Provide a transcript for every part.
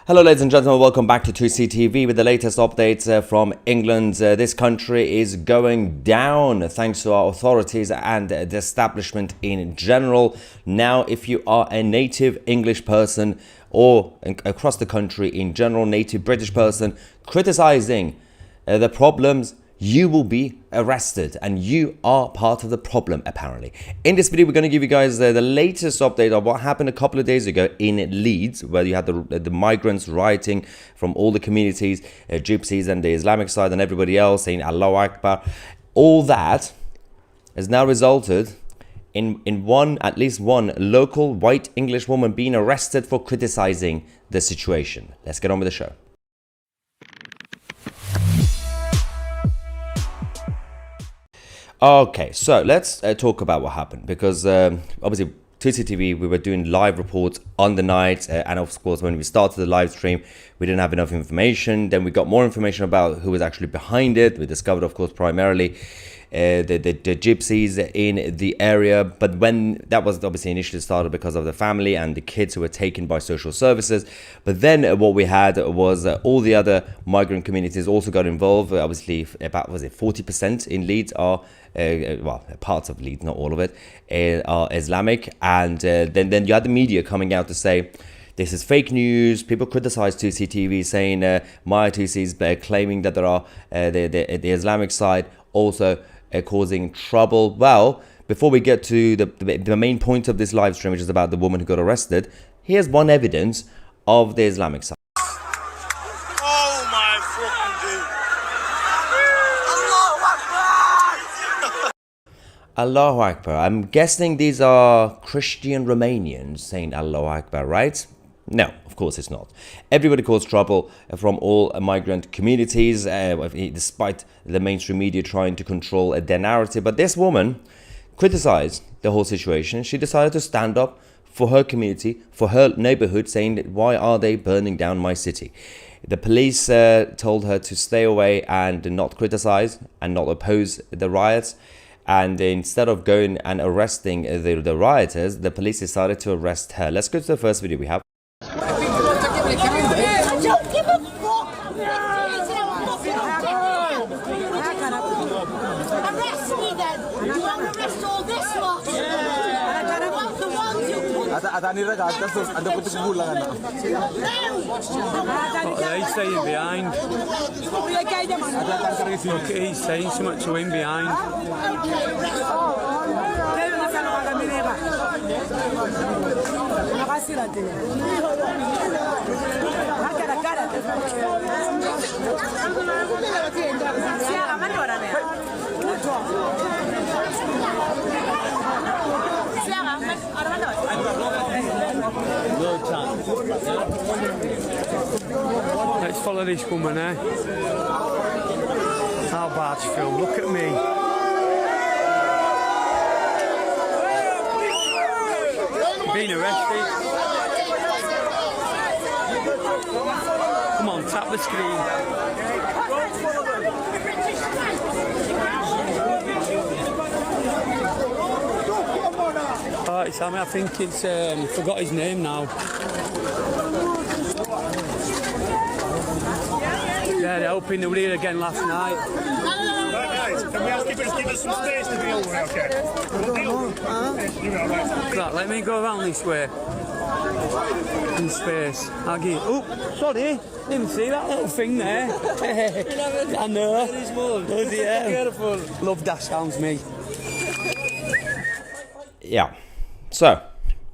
Hello ladies and gentlemen, welcome back to 2CTV with the latest updates from England. This country is going down thanks to our authorities and the establishment in general. Now, if you are a native English person or across the country in general, native British person, criticising the problems, you will be arrested and you are part of the problem apparently. In this video, we're going to give you guys the latest update of what happened a couple of days ago in Leeds, where you had the migrants rioting from all the communities, gypsies and the Islamic side and everybody else saying Allahu Akbar. All that has now resulted in at least one local white English woman being arrested for criticising the situation. Let's get on with the show. Okay, so let's talk about what happened, because obviously 2CTV, we were doing live reports on the night, and of course when we started the live stream we didn't have enough information. Then we got more information about who was actually behind it. We discovered, of course, primarily the gypsies in the area, but when that was obviously initially started because of the family and the kids who were taken by social services. But then what we had was all the other migrant communities also got involved. Obviously about, was it 40% in Leeds are well, parts of Leeds, not all of it, are Islamic. And then you had the media coming out to say this is fake news. People criticize 2CTV, saying Maya 2C is claiming that there are the Islamic side also causing trouble. Well, before we get to the main point of this live stream, which is about the woman who got arrested, here's one evidence of the Islamic side. Oh my fucking dude. Allahu Akbar. I'm guessing these are Christian Romanians saying Allahu Akbar, right? No, of course it's not. Everybody caused trouble from all migrant communities, despite the mainstream media trying to control their narrative. But this woman criticized the whole situation. She decided to stand up for her community, for her neighborhood, saying that why are they burning down my city? The police told her to stay away and not criticize and not oppose the riots. And instead of going and arresting the rioters, the police decided to arrest her. Let's go to the first video we have. I don't give a fuck! Arrest me then! You want to arrest all this lot? I want the ones you put... What are they saying behind? Look, he's saying something to him behind. No chance. Let's follow this woman, eh? How bad's film? Look at me. Being arrested. Come on, tap the screen. Alright, Sammy, I think it's, forgot his name now. Yeah, they're hoping they were here again last night. Right, guys, can we ask you to give us some space to deal with, okay? We'll deal with it. Right, let me go around this way. In space. I'll give. Oh, sorry. Didn't see that little thing there. I know. Does it? Beautiful. Love that sounds me. Yeah. So,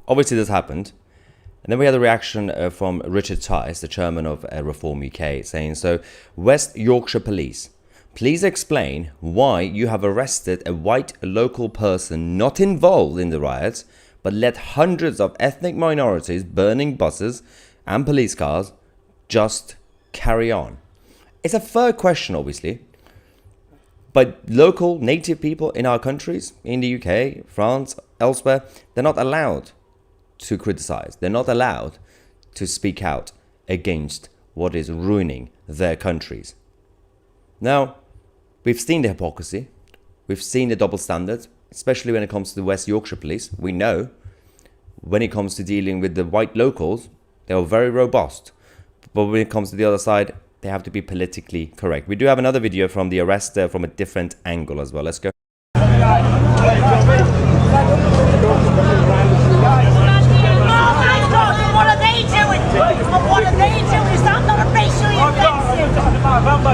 obviously this happened. And then we had a reaction from Richard Tice, the chairman of Reform UK, saying, so, West Yorkshire Police, please explain why you have arrested a white local person not involved in the riots, but let hundreds of ethnic minorities burning buses and police cars just carry on. It's a fair question, obviously. But local native people in our countries, in the UK, France, elsewhere, they're not allowed to criticize. They're not allowed to speak out against what is ruining their countries. Now, we've seen the hypocrisy. We've seen the double standards, especially when it comes to the West Yorkshire Police. We know when it comes to dealing with the white locals, they are very robust. but when it comes to the other side, they have to be politically correct. We do have another video from the arrest from a different angle as well. Let's go. Oh my God, what are they doing? What are they doing? Is that not racially offensive?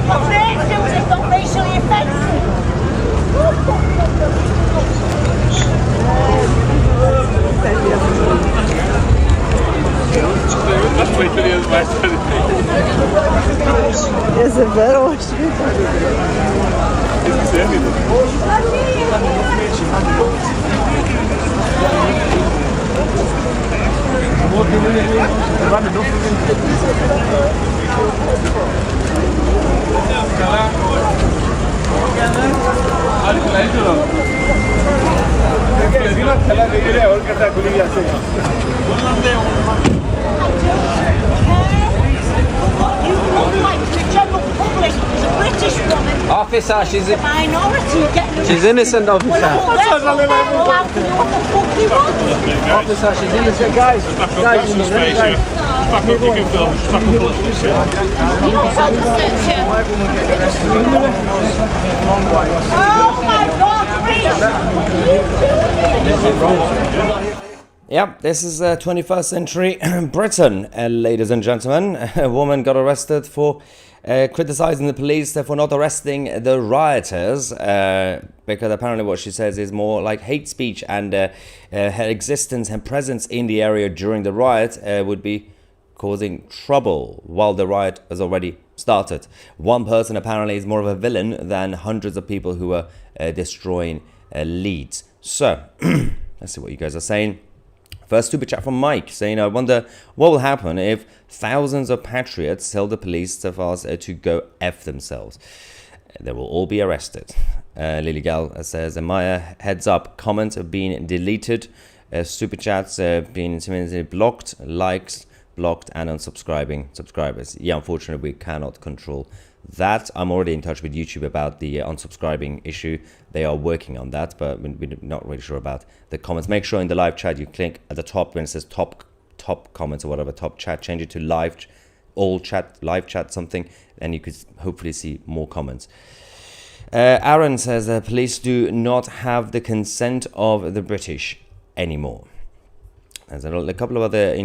What they're doing is not racially offensive. Esse é vero, acho que Officer, she's a Minority getting she's innocent, officer. Officer, She's innocent, guys. Guys, Pak op, je kunt filmen. Pak op politie. Oh my God, Yep, this is 21st century Britain, ladies and gentlemen. A woman got arrested for criticizing the police for not arresting the rioters, because apparently what she says is more like hate speech, and her existence and presence in the area during the riot would be causing trouble while the riot has already started. One person apparently is more of a villain than hundreds of people who are destroying Leeds. So, let's see what you guys are saying. First super chat from Mike saying, I wonder what will happen if thousands of patriots tell the police to go F themselves. They will all be arrested. Lily Gal says, Maya, heads up, comments are being deleted, super chats being blocked, likes blocked, and unsubscribing subscribers. Yeah, unfortunately, we cannot control that. I'm already in touch with YouTube about the unsubscribing issue. They are working on that, but we're not really sure about the comments. Make sure in the live chat you click at the top when it says top comments or whatever, top chat, change it to live, all chat, live chat something, and you could hopefully see more comments. Aaron says police do not have the consent of the British anymore. There's a couple of other...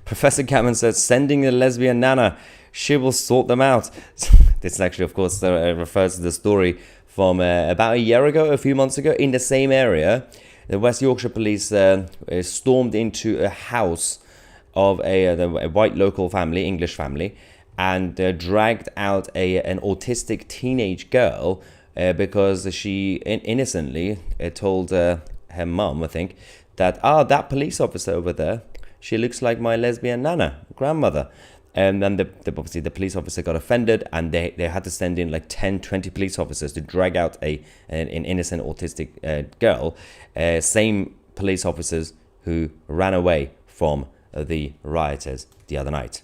Professor Cameron says, sending a lesbian nana, she will sort them out. This actually, of course, refers to the story from about a year ago, a few months ago, in the same area. The West Yorkshire police stormed into a house of a white local family, English family, and dragged out an autistic teenage girl because she innocently told her mum, I think, that, that police officer over there, she looks like my lesbian nana, grandmother. And then obviously the police officer got offended, and they had to send in like 10, 20 police officers to drag out an innocent autistic girl. Same police officers who ran away from the rioters the other night.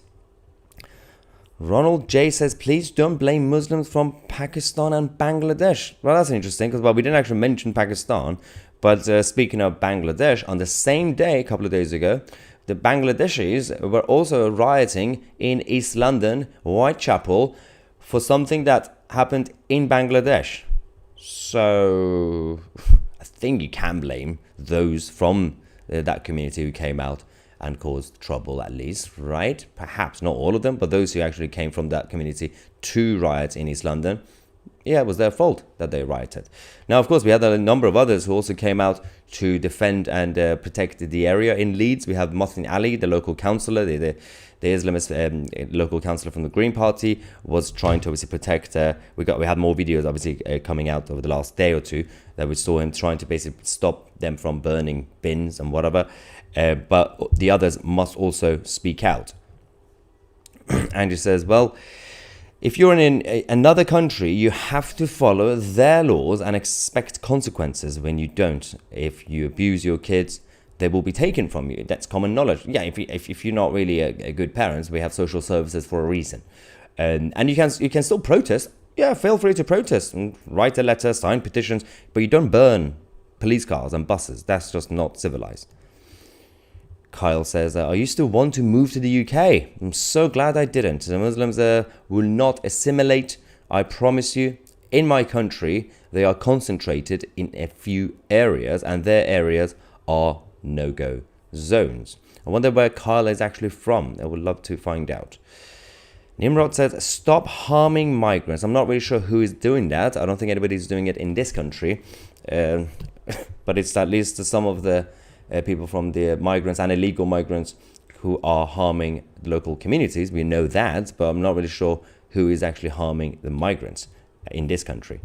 Ronald J says, please don't blame Muslims from Pakistan and Bangladesh. Well, that's interesting, because we didn't actually mention Pakistan. But speaking of Bangladesh, on the same day, a couple of days ago, the Bangladeshis were also rioting in East London, Whitechapel, for something that happened in Bangladesh. So I think you can blame those from that community who came out and caused trouble, at least, right? Perhaps not all of them, but those who actually came from that community to riot in East London. Yeah, it was their fault that they rioted. Now, of course, we had a number of others who also came out to defend and protect the area in Leeds. We have Mohsin Ali, the local councillor, the Islamist local councillor from the Green Party, was trying to obviously protect. We had more videos obviously coming out over the last day or two that we saw him trying to basically stop them from burning bins and whatever. But the others must also speak out. Andrew says, well, if you're in another country, you have to follow their laws and expect consequences when you don't. If you abuse your kids, they will be taken from you. That's common knowledge. Yeah, if you're not really a good parent, we have social services for a reason. And you can still protest. Yeah, feel free to protest and write a letter, sign petitions, but you don't burn police cars and buses. That's just not civilized. Kyle says, I used to want to move to the UK. I'm so glad I didn't. The Muslims will not assimilate, I promise you. In my country, they are concentrated in a few areas, and their areas are no-go zones. I wonder where Kyle is actually from. I would love to find out. Nimrod says, stop harming migrants. I'm not really sure who is doing that. I don't think anybody's doing it in this country. But it's at least some of the people from the migrants and illegal migrants who are harming the local communities. We know that, but I'm not really sure who is actually harming the migrants in this country.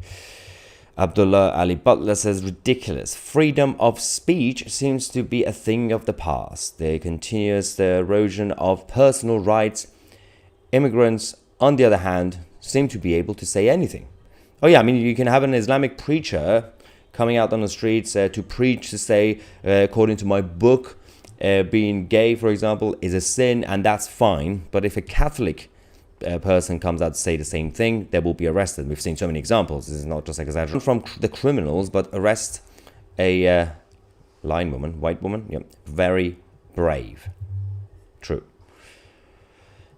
Abdullah Ali Butler says, ridiculous. Freedom of speech seems to be a thing of the past. The continuous erosion of personal rights. Immigrants, on the other hand, seem to be able to say anything. Oh yeah, I mean, you can have an Islamic preacher coming out on the streets to preach, to say, according to my book, being gay, for example, is a sin, and that's fine. But if a Catholic person comes out to say the same thing, they will be arrested. We've seen so many examples. This is not just exaggeration from the criminals, but arrest a white woman. Yep, very brave. True.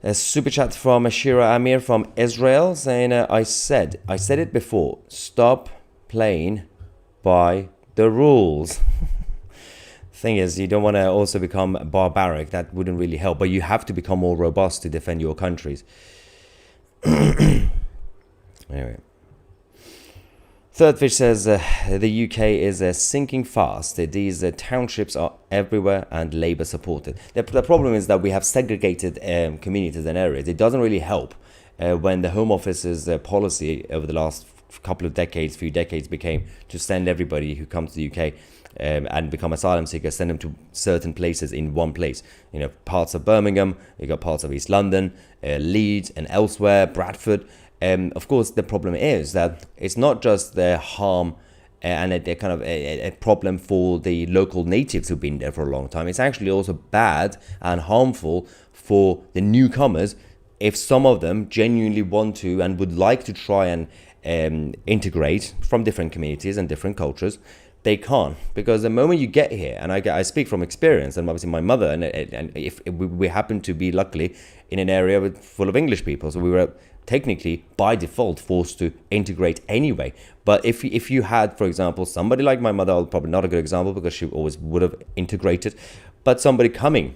A super chat from Ashira Amir from Israel saying, I said it before, stop playing by the rules. Thing is, you don't want to also become barbaric. That wouldn't really help, but you have to become more robust to defend your countries. Anyway. Third Fish says, the UK is sinking fast. These townships are everywhere and Labour supported. The problem is that we have segregated communities and areas. It doesn't really help when the Home Office's policy over the last few decades became to send everybody who comes to the UK and become asylum seekers, send them to certain places in one place. You know, parts of Birmingham, you got parts of East London, Leeds and elsewhere, Bradford. Of course, the problem is that it's not just the harm and a problem for the local natives who've been there for a long time. It's actually also bad and harmful for the newcomers if some of them genuinely want to and would like to try and integrate from different communities and different cultures. They can't, because the moment you get here, and I speak from experience, and obviously my mother, and if we happen to be luckily in an area full of English people, so we were technically by default forced to integrate anyway. But if you had, for example, somebody like my mother, probably not a good example because she always would have integrated, but somebody coming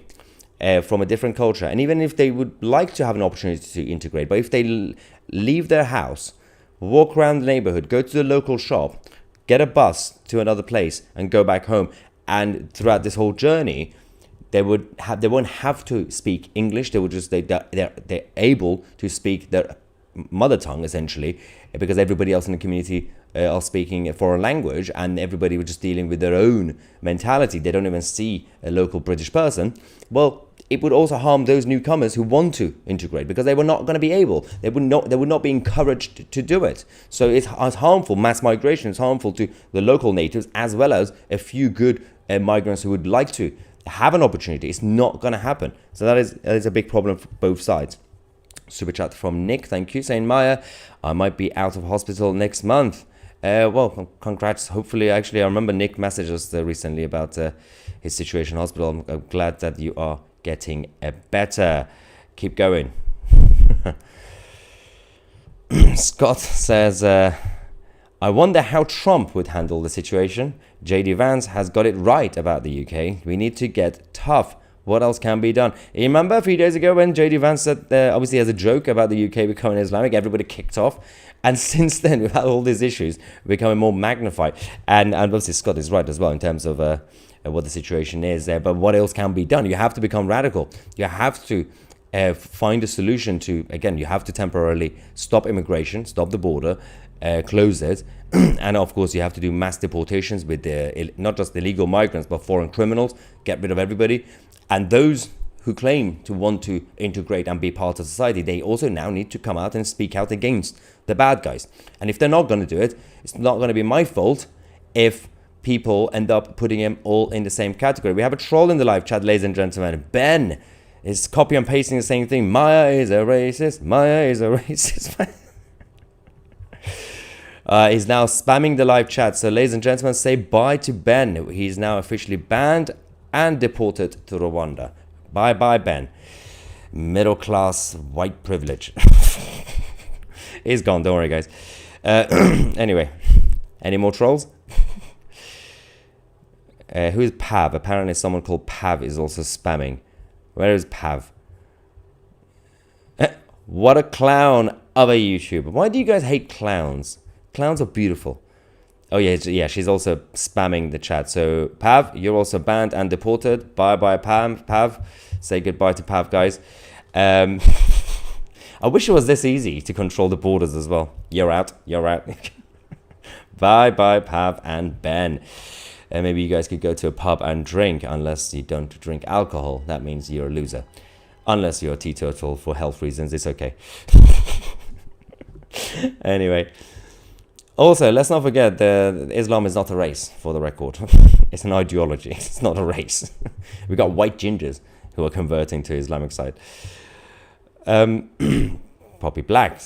from a different culture, and even if they would like to have an opportunity to integrate, but if they leave their house, walk around the neighborhood, go to the local shop, get a bus to another place and go back home, and throughout this whole journey they won't have to speak English. They will just they're able to speak their mother tongue essentially, because everybody else in the community are speaking a foreign language, and everybody was just dealing with their own mentality. They don't even see a local British person. Well, it would also harm those newcomers who want to integrate, because they were not going to be able. They would not be encouraged to do it. So it's harmful. Mass migration is harmful to the local natives as well as a few good migrants who would like to have an opportunity. It's not going to happen. So that is a big problem for both sides. Super chat from Nick, thank you, saying, Maya, I might be out of hospital next month. Well, congrats. Hopefully, actually, I remember Nick messaged us recently about his situation in hospital. I'm glad that you are getting better. Keep going. Scott says, I wonder how Trump would handle the situation. JD Vance has got it right about the UK. We need to get tough. What else can be done? You remember a few days ago when JD Vance said, obviously as a joke about the UK becoming Islamic, everybody kicked off. And since then, we've had all these issues becoming more magnified. And obviously Scott is right as well in terms of what the situation is there. But what else can be done? You have to become radical. You have to find a solution to, again, you have to temporarily stop immigration, stop the border, close it. And of course, you have to do mass deportations with not just illegal migrants, but foreign criminals, get rid of everybody. And those who claim to want to integrate and be part of society, they also now need to come out and speak out against the bad guys. And if they're not going to do it, it's not going to be my fault if people end up putting them all in the same category. We have a troll in the live chat, ladies and gentlemen. Ben is copy and pasting the same thing. Maya is a racist. Maya is a racist. He's now spamming the live chat. So, ladies and gentlemen, say bye to Ben. He's now officially banned and deported to Rwanda. Bye bye, Ben. Middle class white privilege. He's gone, don't worry, guys. Anyway, any more trolls? Who is Pav? Apparently someone called Pav is also spamming. Where is Pav? What a clown of a YouTuber. Why do you guys hate clowns? Clowns are beautiful. Oh yeah, she's also spamming the chat. So Pav, you're also banned and deported. Bye bye, Pav. Say goodbye to Pav, guys. I wish it was this easy to control the borders as well. You're out. Bye bye, Pav and Ben. Maybe you guys could go to a pub and drink, unless you don't drink alcohol. That means you're a loser. Unless you're a teetotal for health reasons, it's okay. Anyway. Also, let's not forget that Islam is not a race, for the record. It's an ideology. It's not a race. We got white gingers who are converting to Islamic side. Poppy Black,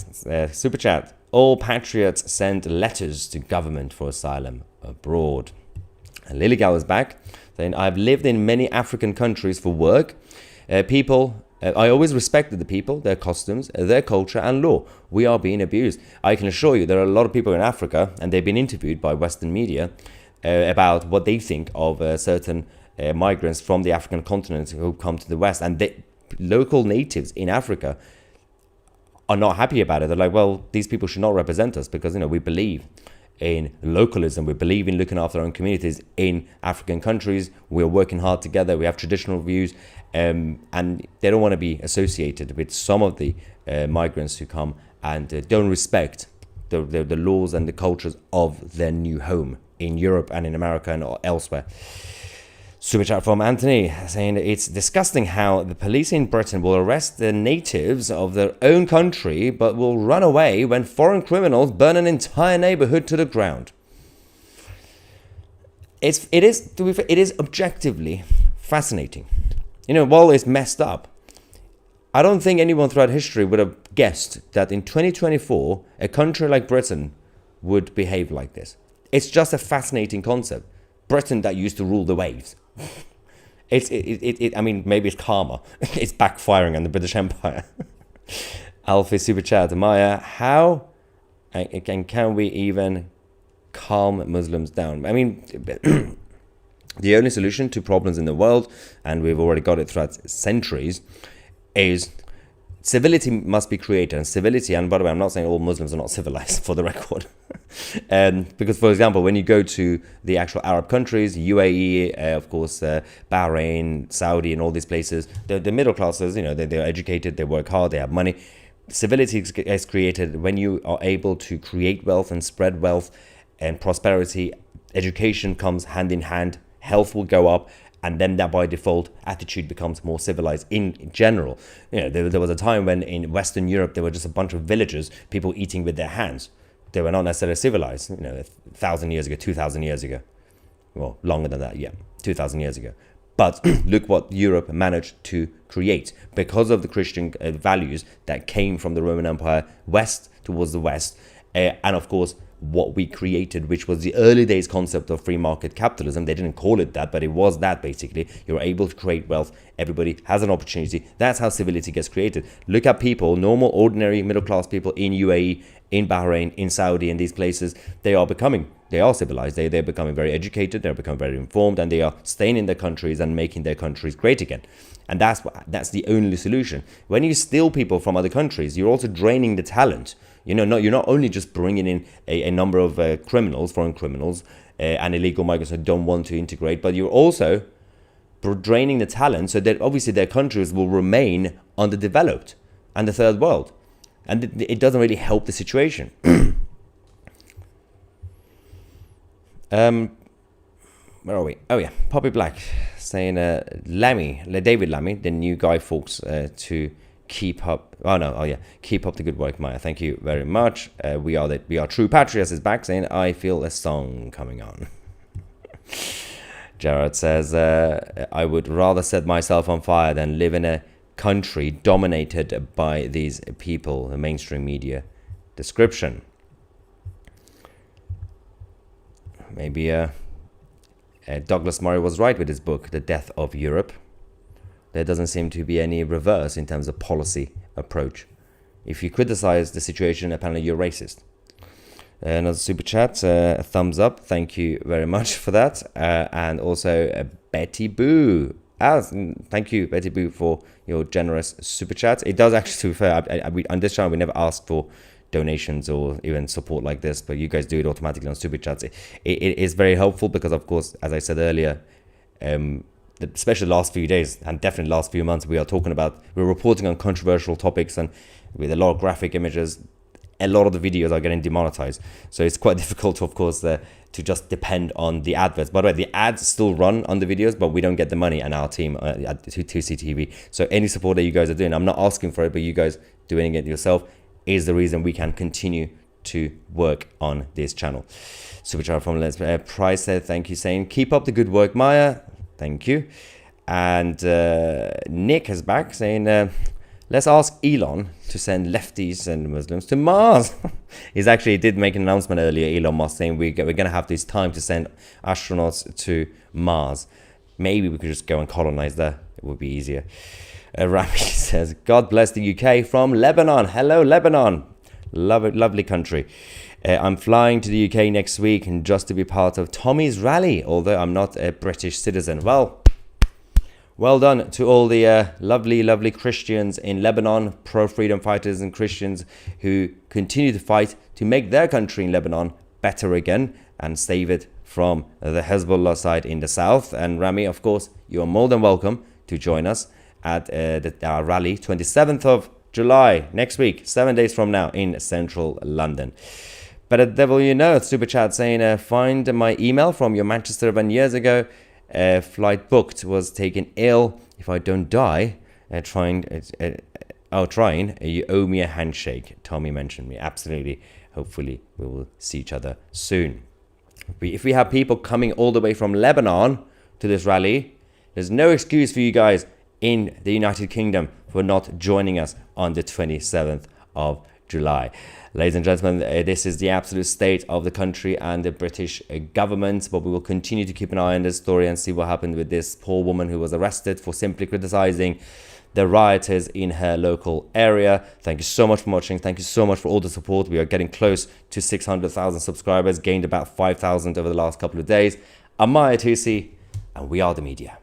super chat. All patriots send letters to government for asylum abroad. And Lily Gal is back, saying, I've lived in many African countries for work. I always respected the people, their customs, their culture and law. We are being abused. I can assure you there are a lot of people in Africa, and they've been interviewed by Western media about what they think of certain migrants from the African continent who come to the West. And local natives in Africa are not happy about it. They're like, well, these people should not represent us because, we believe in localism. We believe in looking after our own communities in African countries. We're working hard together. We have traditional views. And they don't want to be associated with some of the migrants who come and don't respect the laws and the cultures of their new home in Europe and in America and elsewhere. Super chat from Anthony saying it's disgusting how the police in Britain will arrest the natives of their own country but will run away when foreign criminals burn an entire neighborhood to the ground. It is objectively fascinating. While it's messed up, I don't think anyone throughout history would have guessed that in 2024, a country like Britain would behave like this. It's just a fascinating concept. Britain that used to rule the waves. I mean, maybe it's karma. It's backfiring on the British Empire. Alfie Super Chat, Maya, how can we even calm Muslims down? I mean, the only solution to problems in the world, and we've already got it throughout centuries, is civility must be created. And civility, and by the way, I'm not saying all Muslims are not civilized, for the record. Because, for example, when you go to the actual Arab countries, UAE, of course, Bahrain, Saudi, and all these places, the middle classes, they're educated, they work hard, they have money. Civility is created when you are able to create wealth and spread wealth and prosperity. Education comes hand in hand. Health will go up, and then that by default attitude becomes more civilized in general. There was a time when in Western Europe there were just a bunch of villagers, people eating with their hands. They were not necessarily civilized. 1,000 years ago, 2,000 years ago, well, longer than that, 2,000 years ago. But look what Europe managed to create because of the Christian values that came from the Roman Empire west towards the west, and of course what we created, which was the early days concept of free market capitalism. They didn't call it that, but it was that basically. You're able to create wealth. Everybody has an opportunity. That's how civility gets created. Look at people, normal, ordinary, middle-class people in UAE, in Bahrain, in Saudi, in these places. They are civilized. They're becoming very educated. They're becoming very informed, and they are staying in their countries and making their countries great again. And that's the only solution. When you steal people from other countries, you're also draining the talent. You're not only just bringing in a number of foreign criminals, and illegal migrants who don't want to integrate, but you're also draining the talent so that obviously their countries will remain underdeveloped and the third world. And it doesn't really help the situation. Where are we? Oh yeah, Poppy Black saying David Lammy, the new Guy Fawkes, to keep up. Keep up the good work, Maya. Thank you very much. We are true patriots is back, saying I feel a song coming on. Jared says I would rather set myself on fire than live in a country dominated by these people. The mainstream media description. Maybe Douglas Murray was right with his book, The Death of Europe. There doesn't seem to be any reverse in terms of policy approach. If you criticize the situation, apparently you're racist. Another super chat, a thumbs up. Thank you very much for that. And also Betty Boo. Thank you, Betty Boo, for your generous super chat. It does actually, to be fair, on this channel, we never ask for donations or even support like this, but you guys do it automatically on super chats. It is very helpful because, of course, as I said earlier, especially the last few days and definitely the last few months, we're reporting on controversial topics, and with a lot of graphic images, a lot of the videos are getting demonetized. So it's quite difficult, of course, to just depend on the adverts. By the way, the ads still run on the videos, but we don't get the money and our team at 2CTV. So any support that you guys are doing, I'm not asking for it, but you guys doing it yourself is the reason we can continue to work on this channel. Superchat from Let's Price said, thank you, saying, keep up the good work, Maya. Thank you. And Nick is back saying, let's ask Elon to send lefties and Muslims to Mars. He did make an announcement earlier, Elon Musk, saying we're going to have this time to send astronauts to Mars. Maybe we could just go and colonize there. It would be easier. Rami says, God bless the UK from Lebanon. Hello, Lebanon. Lovely country. I'm flying to the UK next week and just to be part of Tommy's rally, although I'm not a British citizen. Well done to all the lovely Christians in Lebanon, pro-freedom fighters and Christians who continue to fight to make their country in Lebanon better again and save it from the Hezbollah side in the south. And Rami, of course, you are more than welcome to join us at our rally, 27th of July, next week, 7 days from now in central London. But at devil you know, super chat saying, find my email from your Manchester event years ago. Flight booked, was taken ill. If I don't die, trying, you owe me a handshake. Tommy mentioned me. Absolutely. Hopefully we will see each other soon. If we have people coming all the way from Lebanon to this rally, there's no excuse for you guys in the United Kingdom for not joining us on the 27th of July. Ladies and gentlemen, this is the absolute state of the country and the British government, but we will continue to keep an eye on this story and see what happened with this poor woman who was arrested for simply criticizing the rioters in her local area. Thank you so much for watching. Thank you so much for all the support. We are getting close to 600,000 subscribers, gained about 5,000 over the last couple of days. I'm Maya Tusi, and we are the media.